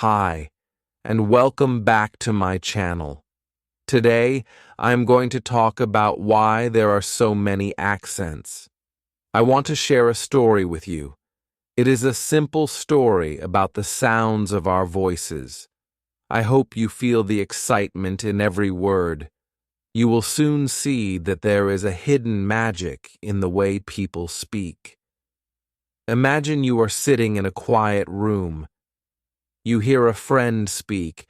Hi, and welcome back to my channel. Today, I'm going to talk about why there are so many accents. I want to share a story with you. It is a simple story about the sounds of our voices. I hope you feel the excitement in every word. You will soon see that there is a hidden magic in the way people speak. Imagine you are sitting in a quiet room. You hear a friend speak,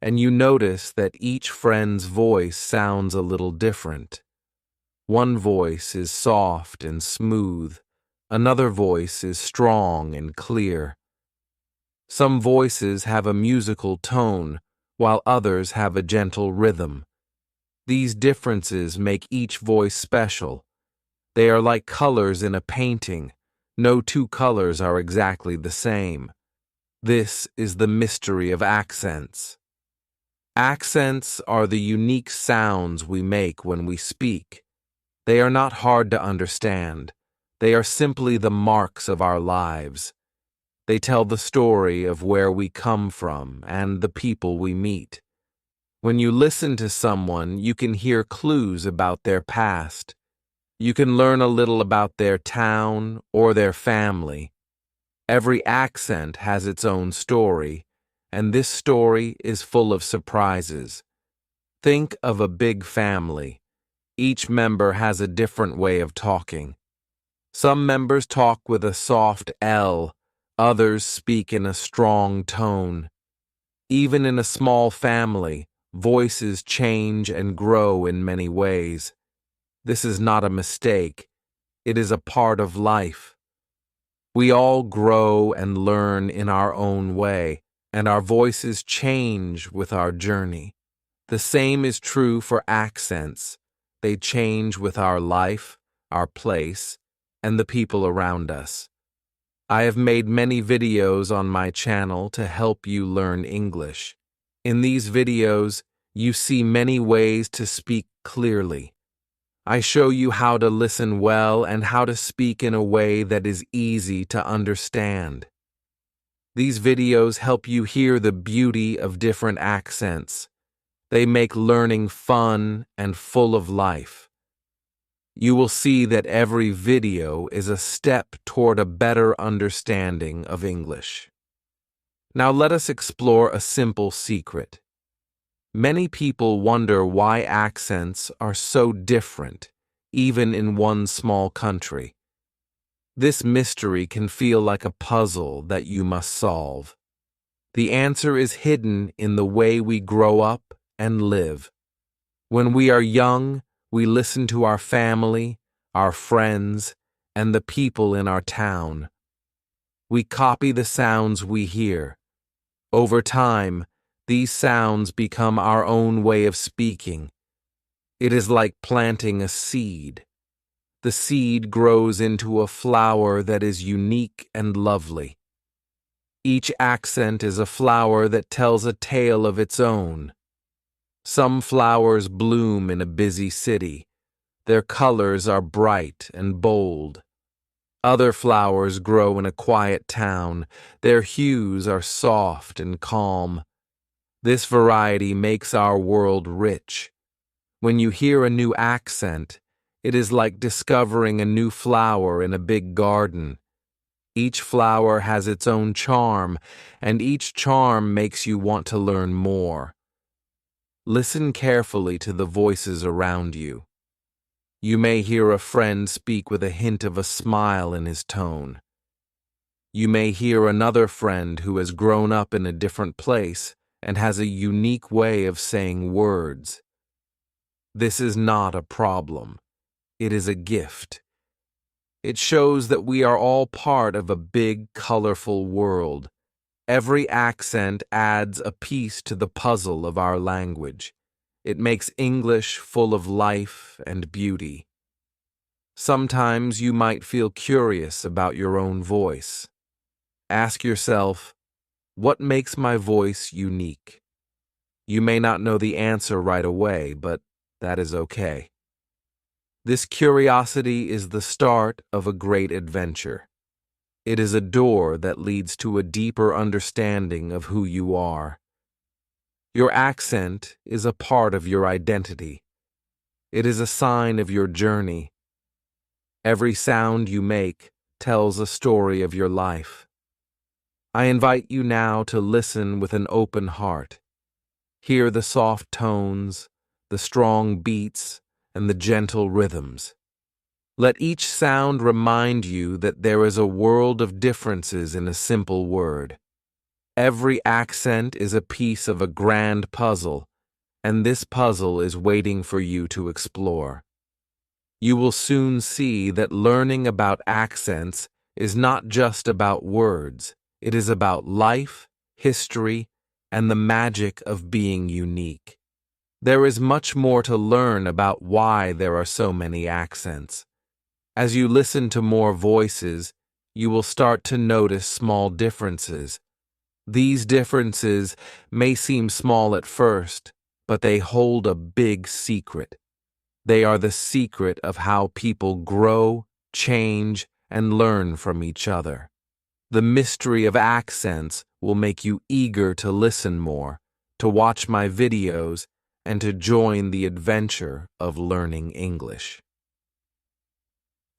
and you notice that each friend's voice sounds a little different. One voice is soft and smooth. Another voice is strong and clear. Some voices have a musical tone, while others have a gentle rhythm. These differences make each voice special. They are like colors in a painting. No two colors are exactly the same. This is the mystery of accents. Accents are the unique sounds we make when we speak. They are not hard to understand. They are simply the marks of our lives. They tell the story of where we come from and the people we meet. When you listen to someone, you can hear clues about their past. You can learn a little about their town or their family. Every accent has its own story, and this story is full of surprises. Think of a big family. Each member has a different way of talking. Some members talk with a soft L, others speak in a strong tone. Even in a small family, voices change and grow in many ways. This is not a mistake. It is a part of life. We all grow and learn in our own way, and our voices change with our journey. The same is true for accents. They change with our life, our place, and the people around us. I have made many videos on my channel to help you learn English. In these videos, you see many ways to speak clearly. I show you how to listen well and how to speak in a way that is easy to understand. These videos help you hear the beauty of different accents. They make learning fun and full of life. You will see that every video is a step toward a better understanding of English. Now let us explore a simple secret. Many people wonder why accents are so different, even in one small country. This mystery can feel like a puzzle that you must solve. The answer is hidden in the way we grow up and live. When we are young, we listen to our family, our friends, and the people in our town. We copy the sounds we hear. Over time, these sounds become our own way of speaking. It is like planting a seed. The seed grows into a flower that is unique and lovely. Each accent is a flower that tells a tale of its own. Some flowers bloom in a busy city. Their colors are bright and bold. Other flowers grow in a quiet town. Their hues are soft and calm. This variety makes our world rich. When you hear a new accent, it is like discovering a new flower in a big garden. Each flower has its own charm, and each charm makes you want to learn more. Listen carefully to the voices around you. You may hear a friend speak with a hint of a smile in his tone. You may hear another friend who has grown up in a different place and has a unique way of saying words. This is not a problem. It is a gift. It shows that we are all part of a big, colorful world. Every accent adds a piece to the puzzle of our language. It makes English full of life and beauty. Sometimes you might feel curious about your own voice. Ask yourself, what makes my voice unique? You may not know the answer right away, but that is okay. This curiosity is the start of a great adventure. It is a door that leads to a deeper understanding of who you are. Your accent is a part of your identity. It is a sign of your journey. Every sound you make tells a story of your life. I invite you now to listen with an open heart. Hear the soft tones, the strong beats, and the gentle rhythms. Let each sound remind you that there is a world of differences in a simple word. Every accent is a piece of a grand puzzle, and this puzzle is waiting for you to explore. You will soon see that learning about accents is not just about words. It is about life, history, and the magic of being unique. There is much more to learn about why there are so many accents. As you listen to more voices, you will start to notice small differences. These differences may seem small at first, but they hold a big secret. They are the secret of how people grow, change, and learn from each other. The mystery of accents will make you eager to listen more, to watch my videos, and to join the adventure of learning English.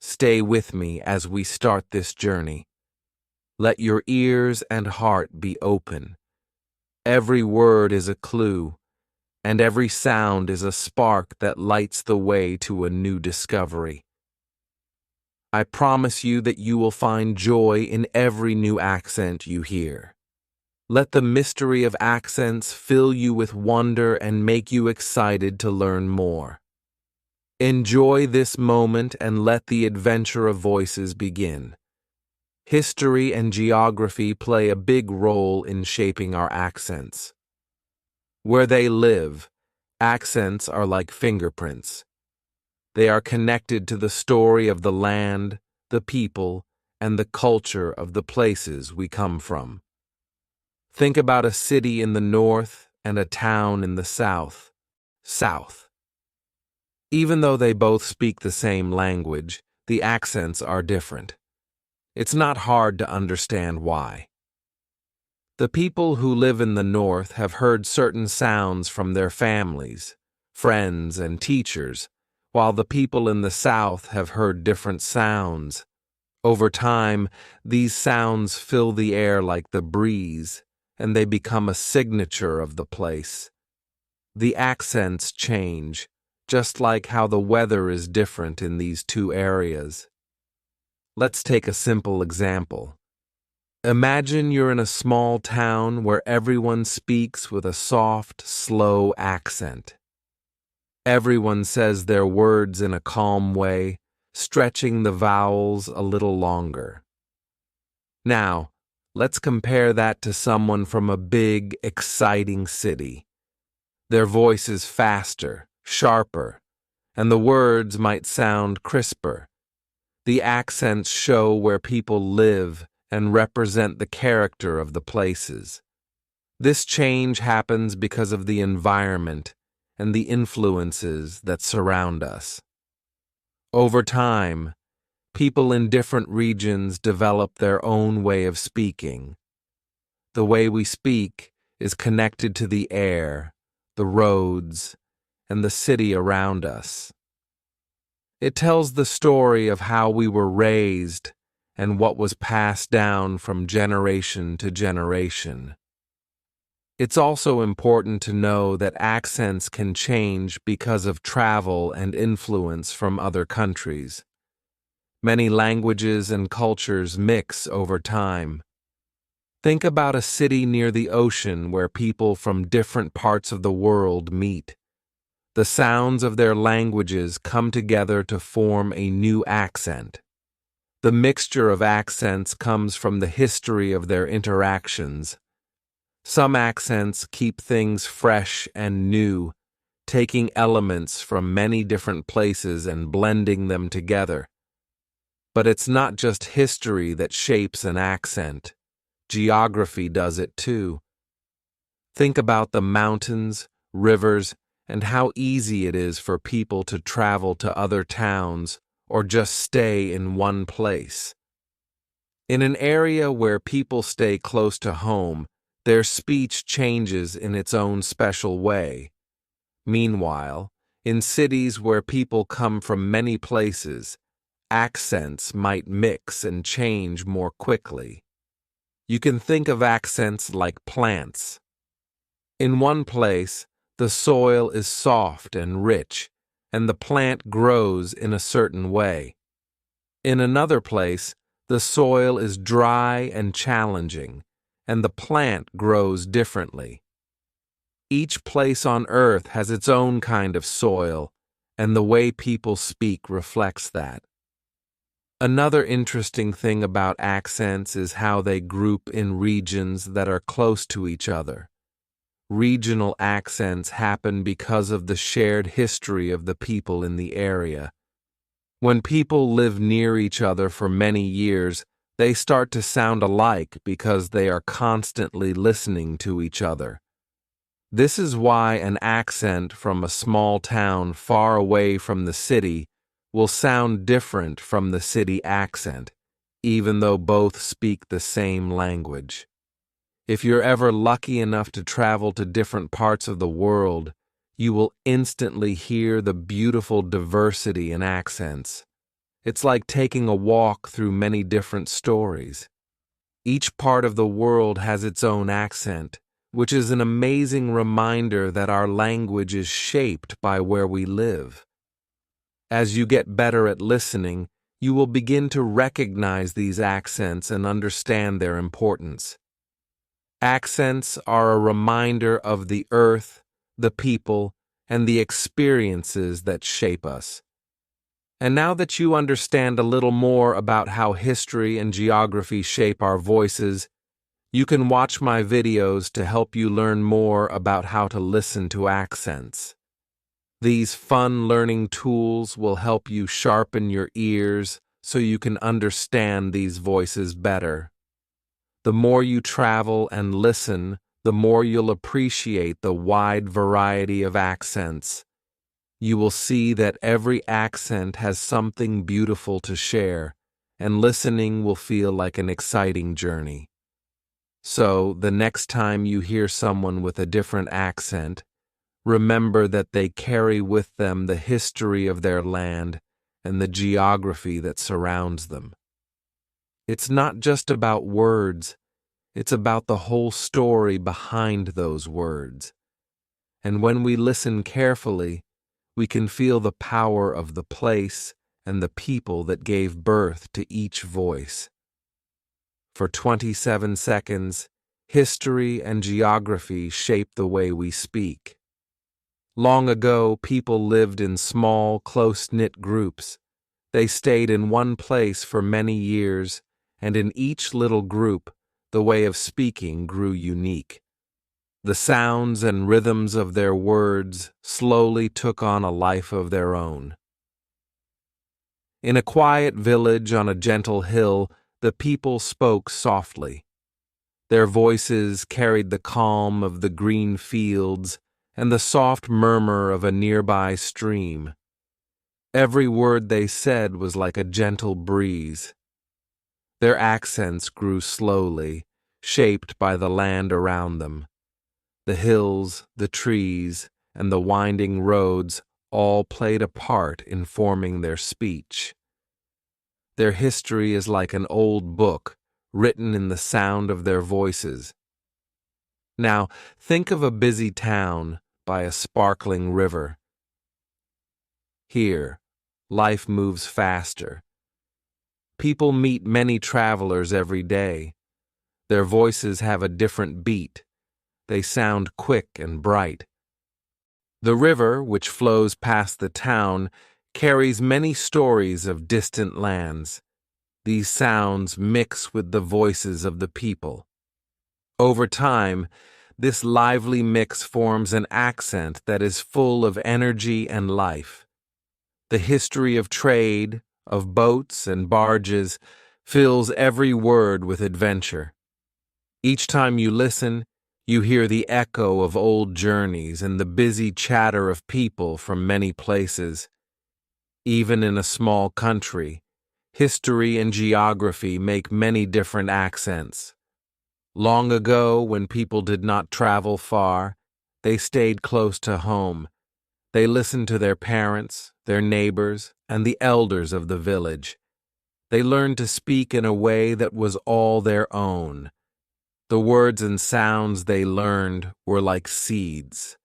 Stay with me as we start this journey. Let your ears and heart be open. Every word is a clue, and every sound is a spark that lights the way to a new discovery. I promise you that you will find joy in every new accent you hear. Let the mystery of accents fill you with wonder and make you excited to learn more. Enjoy this moment and let the adventure of voices begin. History and geography play a big role in shaping our accents. Where they live, accents are like fingerprints. They are connected to the story of the land, the people, and the culture of the places we come from. Think about a city in the north and a town in the south. Even though they both speak the same language, the accents are different. It's not hard to understand why. The people who live in the north have heard certain sounds from their families, friends, and teachers, while the people in the south have heard different sounds. Over time, these sounds fill the air like the breeze, and they become a signature of the place. The accents change, just like how the weather is different in these two areas. Let's take a simple example. Imagine you're in a small town where everyone speaks with a soft, slow accent. Everyone says their words in a calm way, stretching the vowels a little longer. Now, let's compare that to someone from a big, exciting city. Their voice is faster, sharper, and the words might sound crisper. The accents show where people live and represent the character of the places. This change happens because of the environment and the influences that surround us. Over time, people in different regions develop their own way of speaking. The way we speak is connected to the air, the roads, and the city around us. It tells the story of how we were raised and what was passed down from generation to generation. It's also important to know that accents can change because of travel and influence from other countries. Many languages and cultures mix over time. Think about a city near the ocean where people from different parts of the world meet. The sounds of their languages come together to form a new accent. The mixture of accents comes from the history of their interactions. Some accents keep things fresh and new, taking elements from many different places and blending them together. But it's not just history that shapes an accent. Geography does it too. Think about the mountains, rivers, and how easy it is for people to travel to other towns or just stay in one place. In an area where people stay close to home, their speech changes in its own special way. Meanwhile, in cities where people come from many places, accents might mix and change more quickly. You can think of accents like plants. In one place, the soil is soft and rich, and the plant grows in a certain way. In another place, the soil is dry and challenging, and the plant grows differently. Each place on earth has its own kind of soil, and the way people speak reflects that. Another interesting thing about accents is how they group in regions that are close to each other. Regional accents happen because of the shared history of the people in the area. When people live near each other for many years, they start to sound alike because they are constantly listening to each other. This is why an accent from a small town far away from the city will sound different from the city accent, even though both speak the same language. If you're ever lucky enough to travel to different parts of the world, you will instantly hear the beautiful diversity in accents. It's like taking a walk through many different stories. Each part of the world has its own accent, which is an amazing reminder that our language is shaped by where we live. As you get better at listening, you will begin to recognize these accents and understand their importance. Accents are a reminder of the earth, the people, and the experiences that shape us. And now that you understand a little more about how history and geography shape our voices, you can watch my videos to help you learn more about how to listen to accents. These fun learning tools will help you sharpen your ears so you can understand these voices better. The more you travel and listen, the more you'll appreciate the wide variety of accents. You will see that every accent has something beautiful to share, and listening will feel like an exciting journey. So, the next time you hear someone with a different accent, remember that they carry with them the history of their land and the geography that surrounds them. It's not just about words, it's about the whole story behind those words. And when we listen carefully, we can feel the power of the place and the people that gave birth to each voice. For 27 seconds, history and geography shape the way we speak. Long ago, people lived in small, close-knit groups. They stayed in one place for many years, and in each little group, the way of speaking grew unique. The sounds and rhythms of their words slowly took on a life of their own. In a quiet village on a gentle hill, the people spoke softly. Their voices carried the calm of the green fields and the soft murmur of a nearby stream. Every word they said was like a gentle breeze. Their accents grew slowly, shaped by the land around them. The hills, the trees, and the winding roads all played a part in forming their speech. Their history is like an old book, written in the sound of their voices. Now, think of a busy town by a sparkling river. Here, life moves faster. People meet many travelers every day. Their voices have a different beat. They sound quick and bright. The river, which flows past the town, carries many stories of distant lands. These sounds mix with the voices of the people. Over time, this lively mix forms an accent that is full of energy and life. The history of trade, of boats and barges, fills every word with adventure. Each time you listen, you hear the echo of old journeys and the busy chatter of people from many places. Even in a small country, History and geography make many different accents. Long ago, when people did not travel far, they stayed close to home. They listened to their parents, their neighbors, and the elders of the village. They learned to speak in a way that was all their own. The words and sounds they learned were like seeds.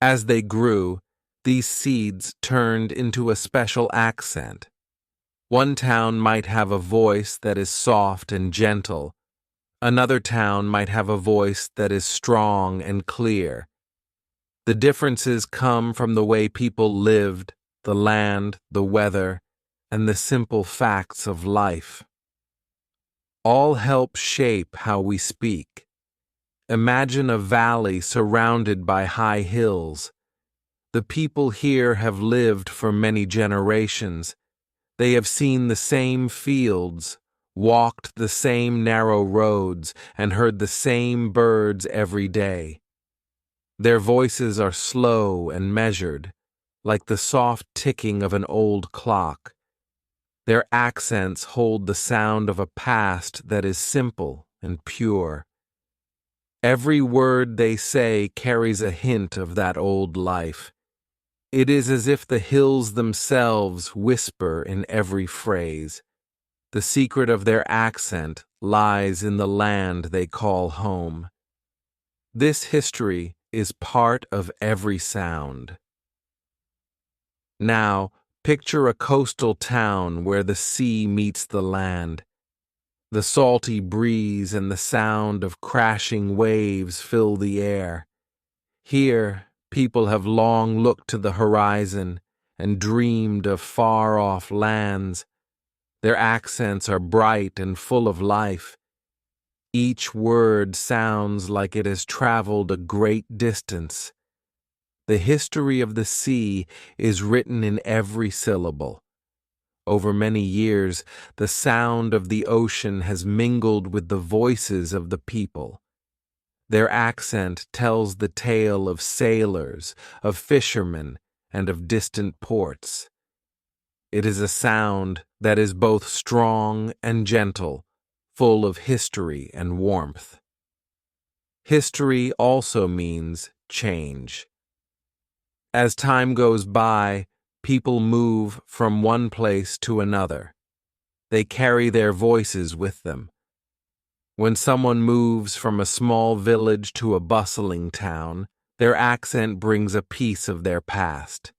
As they grew, these seeds turned into a special accent. One town might have a voice that is soft and gentle. Another town might have a voice that is strong and clear. The differences come from the way people lived, the land, the weather, and the simple facts of life. All help shape how we speak. Imagine a valley surrounded by high hills. The people here have lived for many generations. They have seen the same fields, walked the same narrow roads, and heard the same birds every day. Their voices are slow and measured, like the soft ticking of an old clock. Their accents hold the sound of a past that is simple and pure. Every word they say carries a hint of that old life. It is as if the hills themselves whisper in every phrase. The secret of their accent lies in the land they call home. This history is part of every sound. Now, picture a coastal town where the sea meets the land. The salty breeze and the sound of crashing waves fill the air. Here, people have long looked to the horizon and dreamed of far-off lands. Their accents are bright and full of life. Each word sounds like it has traveled a great distance. The history of the sea is written in every syllable. Over many years, the sound of the ocean has mingled with the voices of the people. Their accent tells the tale of sailors, of fishermen, and of distant ports. It is a sound that is both strong and gentle, full of history and warmth. History also means change. As time goes by, people move from one place to another. They carry their voices with them. When someone moves from a small village to a bustling town, their accent brings a piece of their past.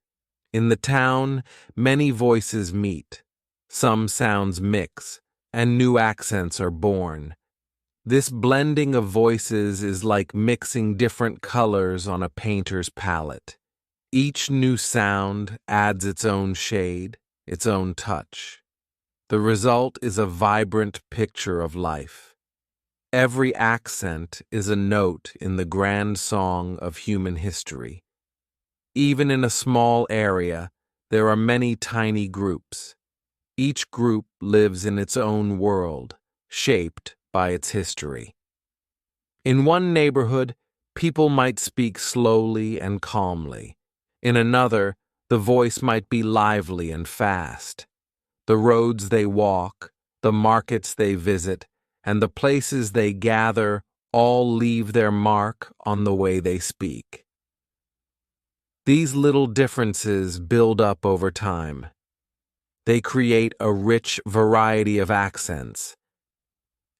In the town, many voices meet. Some sounds mix, and new accents are born. This blending of voices is like mixing different colors on a painter's palette. Each new sound adds its own shade, its own touch. The result is a vibrant picture of life. Every accent is a note in the grand song of human history. Even in a small area, there are many tiny groups. Each group lives in its own world, shaped by its history. In one neighborhood, people might speak slowly and calmly. In another, the voice might be lively and fast. The roads they walk, the markets they visit, and the places they gather all leave their mark on the way they speak. These little differences build up over time. They create a rich variety of accents.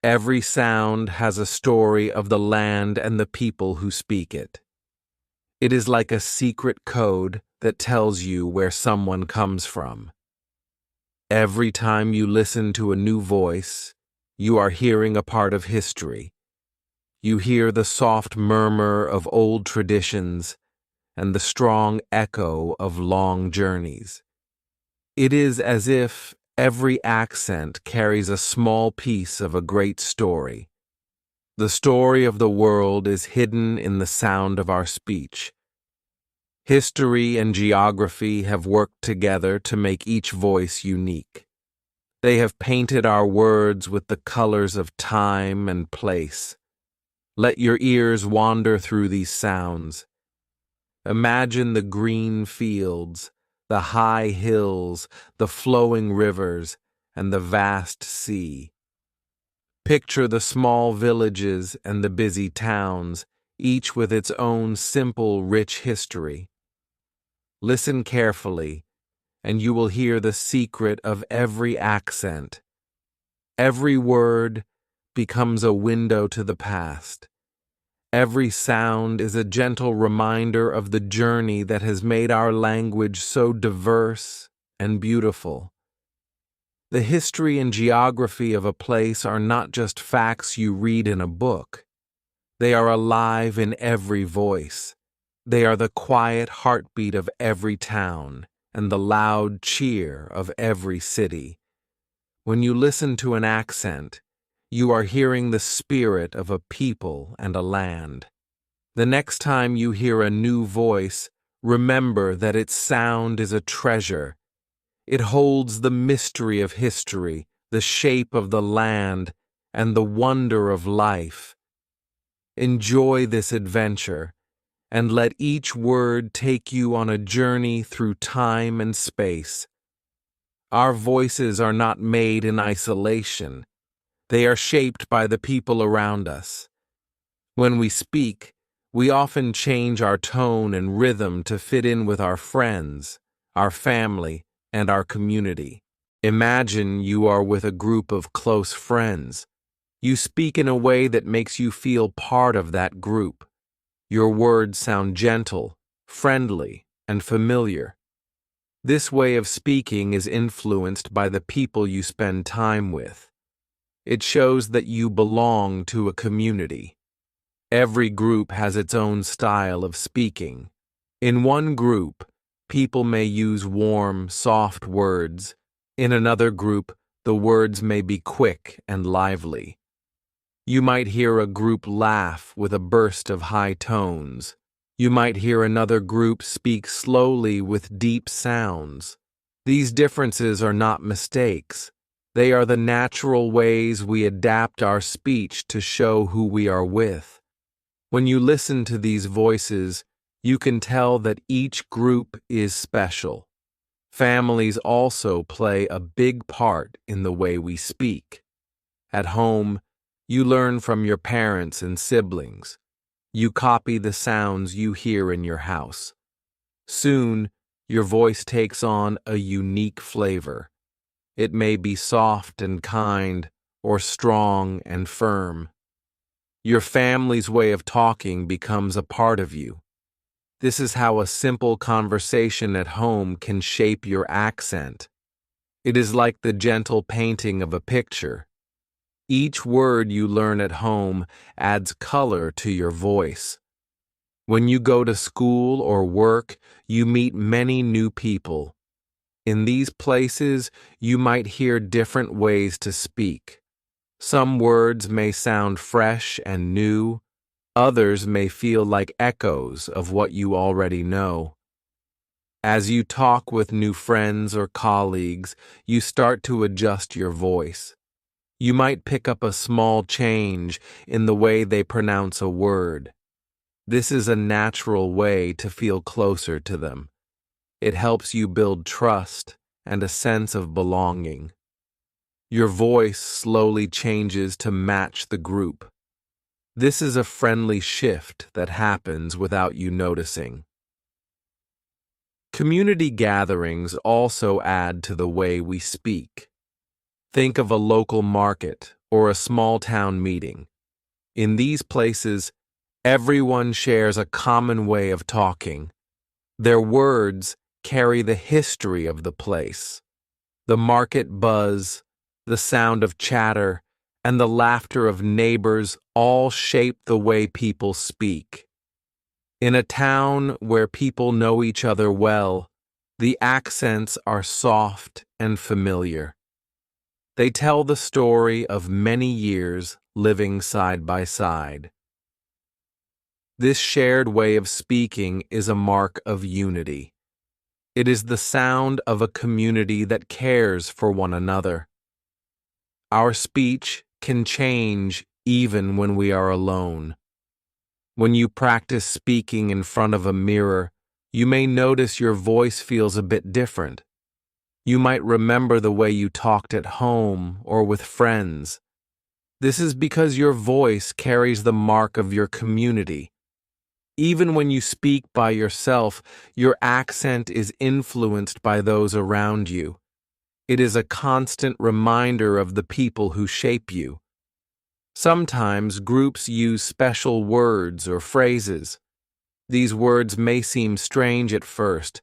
Every sound has a story of the land and the people who speak it. It is like a secret code that tells you where someone comes from. Every time you listen to a new voice, you are hearing a part of history. You hear the soft murmur of old traditions and the strong echo of long journeys. It is as if every accent carries a small piece of a great story. The story of the world is hidden in the sound of our speech. History and geography have worked together to make each voice unique. They have painted our words with the colors of time and place. Let your ears wander through these sounds. Imagine the green fields, the high hills, the flowing rivers, and the vast sea. Picture the small villages and the busy towns, each with its own simple, rich history. Listen carefully, and you will hear the secret of every accent. Every word becomes a window to the past. Every sound is a gentle reminder of the journey that has made our language so diverse and beautiful. The history and geography of a place are not just facts you read in a book. They are alive in every voice. They are the quiet heartbeat of every town and the loud cheer of every city. When you listen to an accent, you are hearing the spirit of a people and a land. The next time you hear a new voice, remember that its sound is a treasure. It holds the mystery of history, the shape of the land, and the wonder of life. Enjoy this adventure, and let each word take you on a journey through time and space. Our voices are not made in isolation. They are shaped by the people around us. When we speak, we often change our tone and rhythm to fit in with our friends, our family, and our community. Imagine you are with a group of close friends. You speak in a way that makes you feel part of that group. Your words sound gentle, friendly, and familiar. This way of speaking is influenced by the people you spend time with. It shows that you belong to a community. Every group has its own style of speaking. In one group, people may use warm, soft words. In another group, the words may be quick and lively. You might hear a group laugh with a burst of high tones. You might hear another group speak slowly with deep sounds. These differences are not mistakes. They are the natural ways we adapt our speech to show who we are with. When you listen to these voices, you can tell that each group is special. Families also play a big part in the way we speak. At home, you learn from your parents and siblings. You copy the sounds you hear in your house. Soon, your voice takes on a unique flavor. It may be soft and kind, or strong and firm. Your family's way of talking becomes a part of you. This is how a simple conversation at home can shape your accent. It is like the gentle painting of a picture. Each word you learn at home adds color to your voice. When you go to school or work, you meet many new people. In these places, you might hear different ways to speak. Some words may sound fresh and new. Others may feel like echoes of what you already know. As you talk with new friends or colleagues, you start to adjust your voice. You might pick up a small change in the way they pronounce a word. This is a natural way to feel closer to them. It helps you build trust and a sense of belonging. Your voice slowly changes to match the group. This is a friendly shift that happens without you noticing. Community gatherings also add to the way we speak. Think of a local market or a small town meeting. In these places, everyone shares a common way of talking. Their words carry the history of the place. The market buzz, the sound of chatter, and the laughter of neighbors all shape the way people speak. In a town where people know each other well, the accents are soft and familiar. They tell the story of many years living side by side. This shared way of speaking is a mark of unity. It is the sound of a community that cares for one another. Our speech can change even when we are alone. When you practice speaking in front of a mirror, you may notice your voice feels a bit different. You might remember the way you talked at home or with friends. This is because your voice carries the mark of your community. Even when you speak by yourself, your accent is influenced by those around you. It is a constant reminder of the people who shape you. Sometimes groups use special words or phrases. These words may seem strange at first,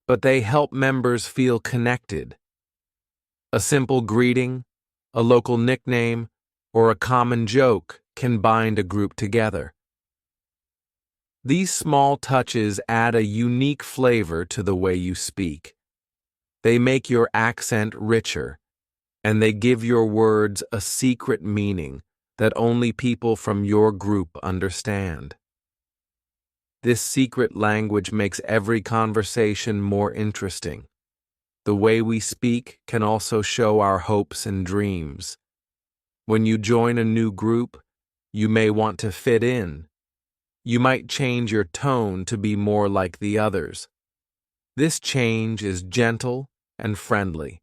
but they help members feel connected. A simple greeting, a local nickname, or a common joke can bind a group together. These small touches add a unique flavor to the way you speak. They make your accent richer, and they give your words a secret meaning that only people from your group understand. This secret language makes every conversation more interesting. The way we speak can also show our hopes and dreams. When you join a new group, you may want to fit in. You might change your tone to be more like the others. This change is gentle and friendly.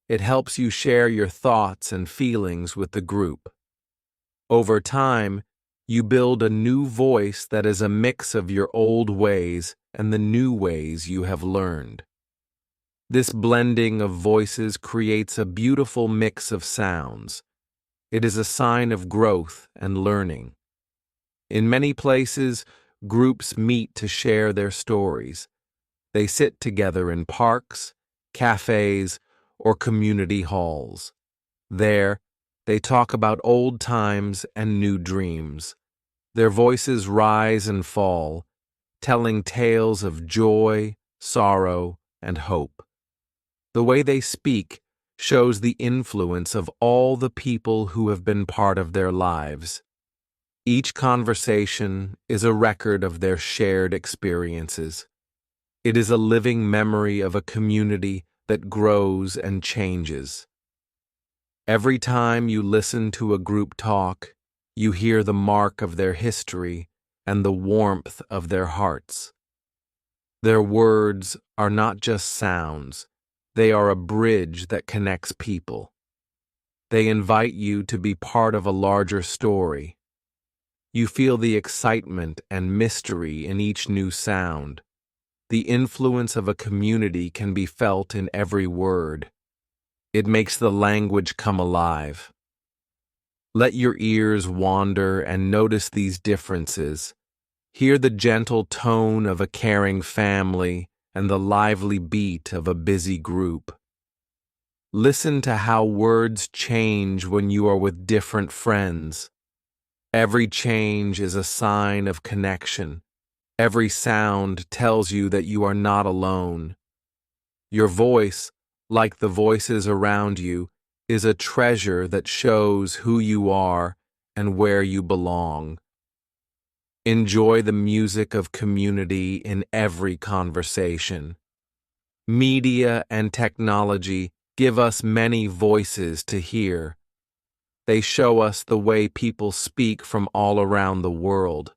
It helps you share your thoughts and feelings with the group. Over time, you build a new voice that is a mix of your old ways and the new ways you have learned. This blending of voices creates a beautiful mix of sounds. It is a sign of growth and learning. In many places, groups meet to share their stories. They sit together in parks, cafes, or community halls. There, they talk about old times and new dreams. Their voices rise and fall, telling tales of joy, sorrow, and hope. The way they speak shows the influence of all the people who have been part of their lives. Each conversation is a record of their shared experiences. It is a living memory of a community that grows and changes. Every time you listen to a group talk, you hear the mark of their history and the warmth of their hearts. Their words are not just sounds, they are a bridge that connects people. They invite you to be part of a larger story. You feel the excitement and mystery in each new sound. The influence of a community can be felt in every word. It makes the language come alive. Let your ears wander and notice these differences. Hear the gentle tone of a caring family and the lively beat of a busy group. Listen to how words change when you are with different friends. Every change is a sign of connection. Every sound tells you that you are not alone. Your voice, like the voices around you, is a treasure that shows who you are and where you belong. Enjoy the music of community in every conversation. Media and technology give us many voices to hear. They show us the way people speak from all around the world.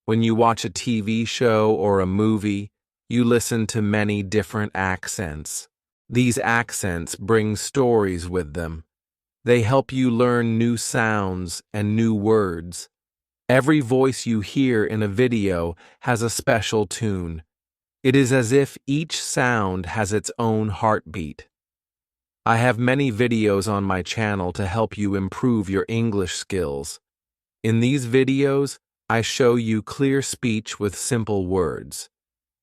When you watch a TV show or a movie, you listen to many different accents. These accents bring stories with them. They help you learn new sounds and new words. Every voice you hear in a video has a special tune. It is as if each sound has its own heartbeat. I have many videos on my channel to help you improve your English skills. In these videos, I show you clear speech with simple words.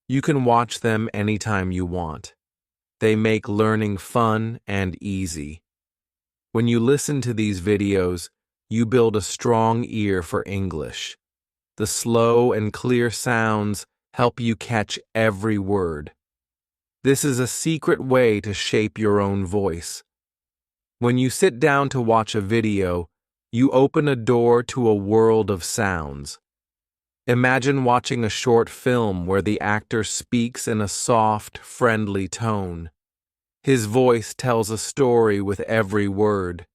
You can watch them anytime you want. They make learning fun and easy. When you listen to these videos, you build a strong ear for English. The slow and clear sounds help you catch every word. This is a secret way to shape your own voice. When you sit down to watch a video, you open a door to a world of sounds. Imagine watching a short film where the actor speaks in a soft, friendly tone. His voice tells a story with every word.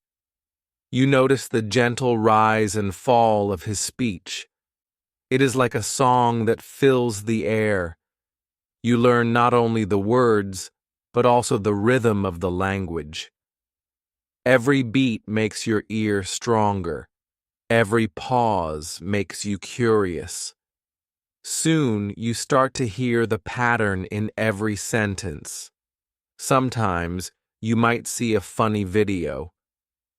You notice the gentle rise and fall of his speech. It is like a song that fills the air. You learn not only the words, but also the rhythm of the language. Every beat makes your ear stronger. Every pause makes you curious. Soon you start to hear the pattern in every sentence. Sometimes you might see a funny video.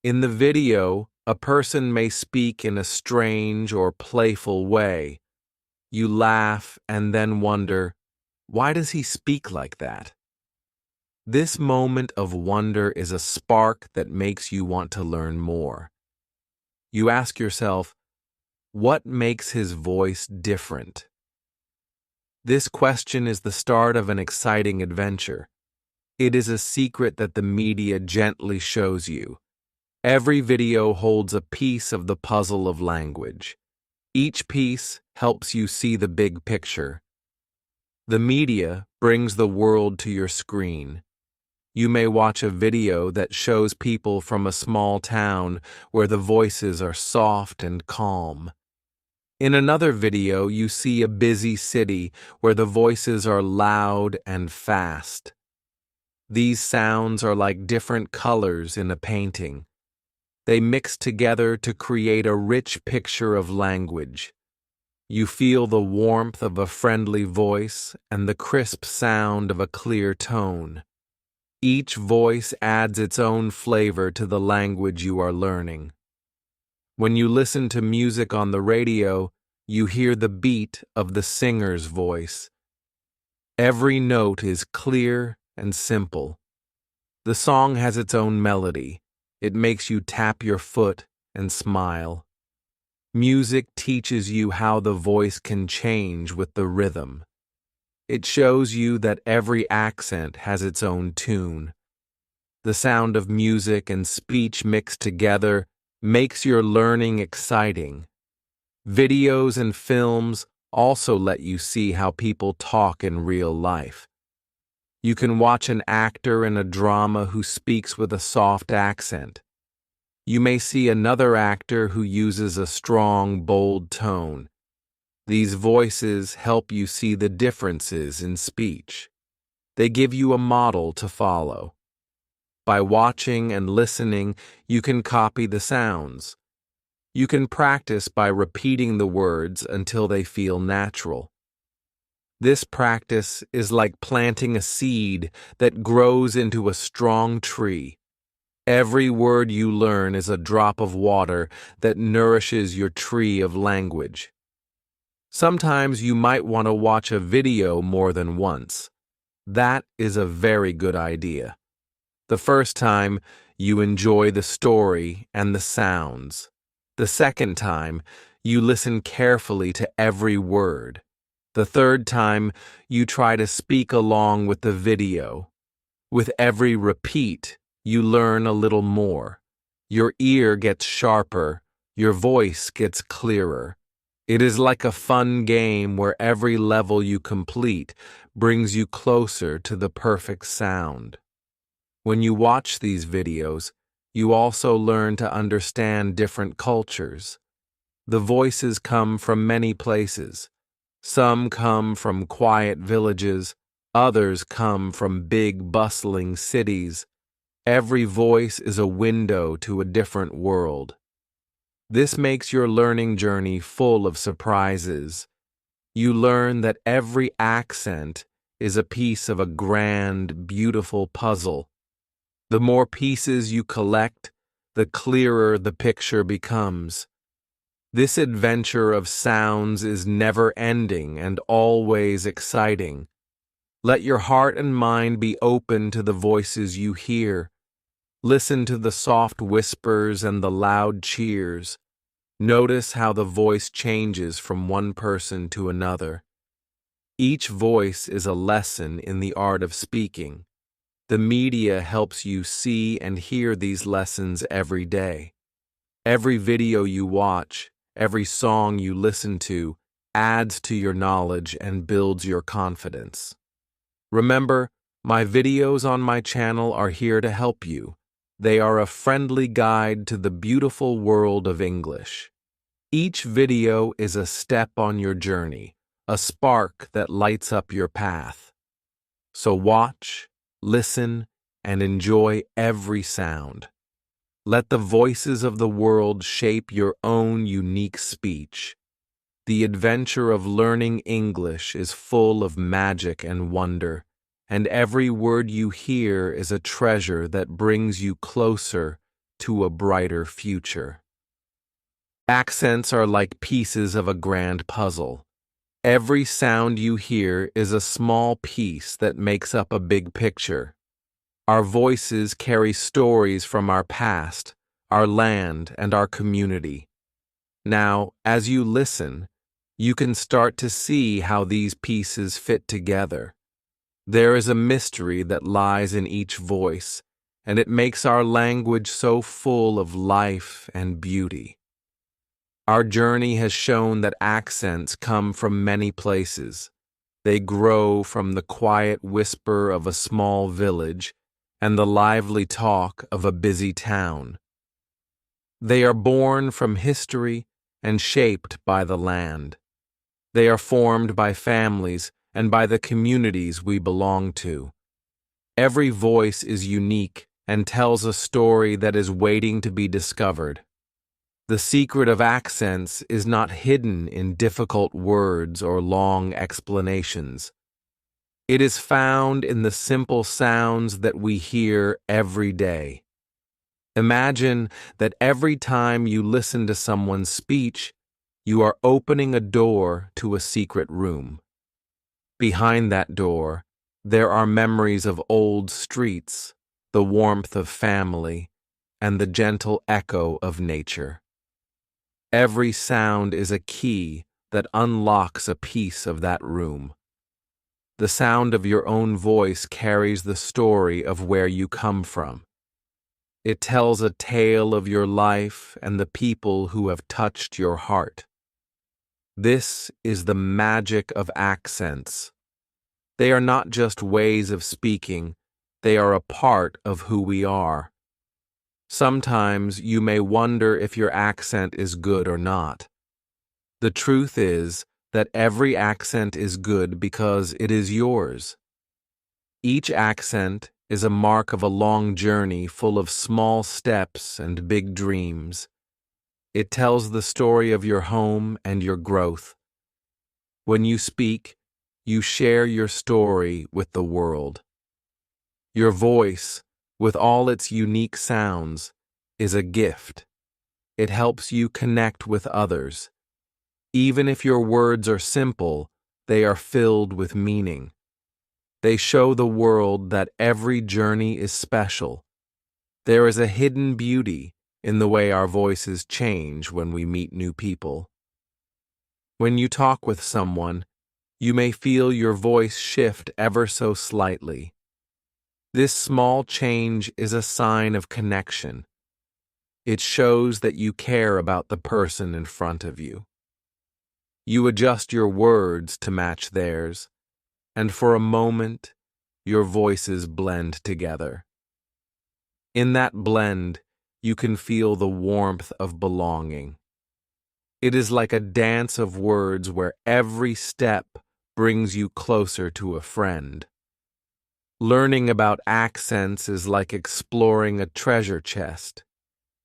In the video, a person may speak in a strange or playful way. You laugh and then wonder, why does he speak like that? This moment of wonder is a spark that makes you want to learn more. You ask yourself, what makes his voice different? This question is the start of an exciting adventure. It is a secret that the media gently shows you. Every video holds a piece of the puzzle of language. Each piece helps you see the big picture. The media brings the world to your screen. You may watch a video that shows people from a small town where the voices are soft and calm. In another video, you see a busy city where the voices are loud and fast. These sounds are like different colors in a painting. They mix together to create a rich picture of language. You feel the warmth of a friendly voice and the crisp sound of a clear tone. Each voice adds its own flavor to the language you are learning. When you listen to music on the radio, you hear the beat of the singer's voice. Every note is clear and simple. The song has its own melody. It makes you tap your foot and smile. Music teaches you how the voice can change with the rhythm. It shows you that every accent has its own tune. The sound of music and speech mixed together makes your learning exciting. Videos and films also let you see how people talk in real life. You can watch an actor in a drama who speaks with a soft accent. You may see another actor who uses a strong, bold tone. These voices help you see the differences in speech. They give you a model to follow. By watching and listening, you can copy the sounds. You can practice by repeating the words until they feel natural. This practice is like planting a seed that grows into a strong tree. Every word you learn is a drop of water that nourishes your tree of language. Sometimes you might want to watch a video more than once. That is a very good idea. The first time, you enjoy the story and the sounds. The second time, you listen carefully to every word. The third time, you try to speak along with the video. With every repeat, you learn a little more. Your ear gets sharper, your voice gets clearer. It is like a fun game where every level you complete brings you closer to the perfect sound. When you watch these videos, you also learn to understand different cultures. The voices come from many places. Some come from quiet villages, others come from big, bustling cities. Every voice is a window to a different world. This makes your learning journey full of surprises. You learn that every accent is a piece of a grand, beautiful puzzle. The more pieces you collect, the clearer the picture becomes. This adventure of sounds is never-ending and always exciting. Let your heart and mind be open to the voices you hear. Listen to the soft whispers and the loud cheers. Notice how the voice changes from one person to another. Each voice is a lesson in the art of speaking. The media helps you see and hear these lessons every day. Every video you watch, every song you listen to, adds to your knowledge and builds your confidence. Remember, my videos on my channel are here to help you. They are a friendly guide to the beautiful world of English. Each video is a step on your journey, a spark that lights up your path. So watch, listen, and enjoy every sound. Let the voices of the world shape your own unique speech. The adventure of learning English is full of magic and wonder, and every word you hear is a treasure that brings you closer to a brighter future. Accents are like pieces of a grand puzzle. Every sound you hear is a small piece that makes up a big picture. Our voices carry stories from our past, our land, and our community. Now, as you listen, you can start to see how these pieces fit together. There is a mystery that lies in each voice, and it makes our language so full of life and beauty. Our journey has shown that accents come from many places. They grow from the quiet whisper of a small village and the lively talk of a busy town. They are born from history and shaped by the land. They are formed by families and by the communities we belong to. Every voice is unique and tells a story that is waiting to be discovered. The secret of accents is not hidden in difficult words or long explanations. It is found in the simple sounds that we hear every day. Imagine that every time you listen to someone's speech, you are opening a door to a secret room. Behind that door, there are memories of old streets, the warmth of family, and the gentle echo of nature. Every sound is a key that unlocks a piece of that room. The sound of your own voice carries the story of where you come from. It tells a tale of your life and the people who have touched your heart. This is the magic of accents. They are not just ways of speaking, they are a part of who we are. Sometimes you may wonder if your accent is good or not. The truth is that every accent is good because it is yours. Each accent is a mark of a long journey full of small steps and big dreams. It tells the story of your home and your growth. When you speak, you share your story with the world. Your voice, with all its unique sounds, is a gift. It helps you connect with others. Even if your words are simple, they are filled with meaning. They show the world that every journey is special. There is a hidden beauty in the way our voices change when we meet new people. When you talk with someone, you may feel your voice shift ever so slightly. This small change is a sign of connection. It shows that you care about the person in front of you. You adjust your words to match theirs, and for a moment, your voices blend together. In that blend, you can feel the warmth of belonging. It is like a dance of words where every step brings you closer to a friend. Learning about accents is like exploring a treasure chest.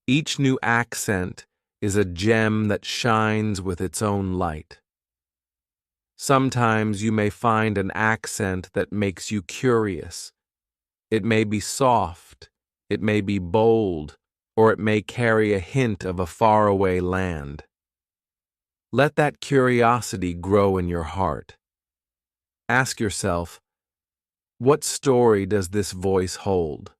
Each new accent is a gem that shines with its own light. Sometimes you may find an accent that makes you curious. It may be soft, it may be bold, or it may carry a hint of a faraway land. Let that curiosity grow in your heart. Ask yourself, what story does this voice hold?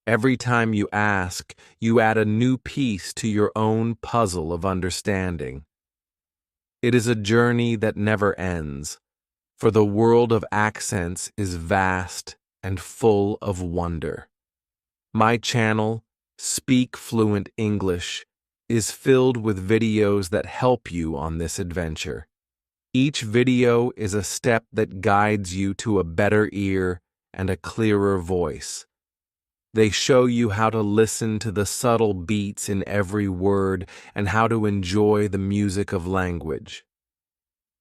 Every time you ask, you add a new piece to your own puzzle of understanding. It is a journey that never ends, for the world of accents is vast and full of wonder. My channel, Speak Fluent English, is filled with videos that help you on this adventure. Each video is a step that guides you to a better ear and a clearer voice. They show you how to listen to the subtle beats in every word and how to enjoy the music of language.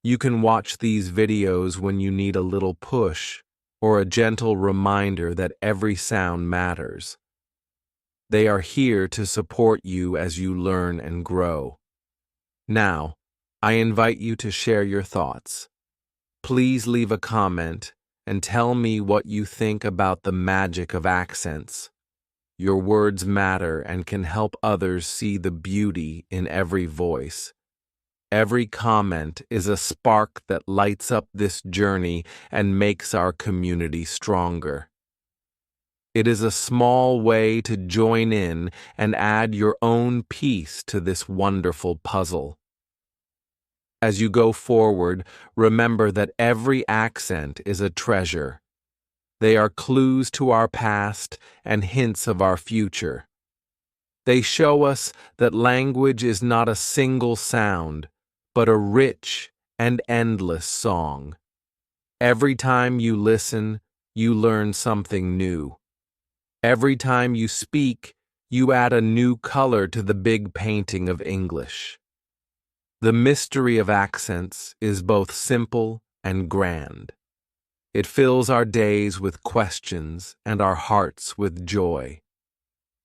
You can watch these videos when you need a little push, or a gentle reminder that every sound matters. They are here to support you as you learn and grow. Now, I invite you to share your thoughts. Please leave a comment and tell me what you think about the magic of accents. Your words matter and can help others see the beauty in every voice. Every comment is a spark that lights up this journey and makes our community stronger. It is a small way to join in and add your own piece to this wonderful puzzle. As you go forward, remember that every accent is a treasure. They are clues to our past and hints of our future. They show us that language is not a single sound, but a rich and endless song. Every time you listen, you learn something new. Every time you speak, you add a new color to the big painting of English. The mystery of accents is both simple and grand. It fills our days with questions and our hearts with joy.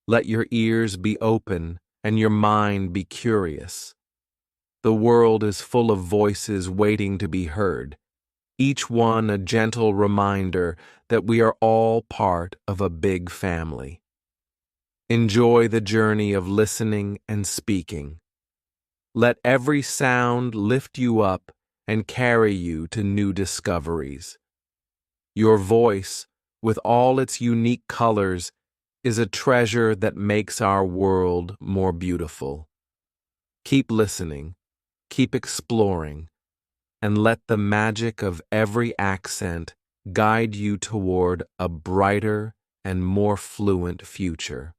Let your ears be open and your mind be curious. The world is full of voices waiting to be heard, each one a gentle reminder that we are all part of a big family. Enjoy the journey of listening and speaking. Let every sound lift you up and carry you to new discoveries. Your voice, with all its unique colors, is a treasure that makes our world more beautiful. Keep listening, keep exploring, and let the magic of every accent guide you toward a brighter and more fluent future.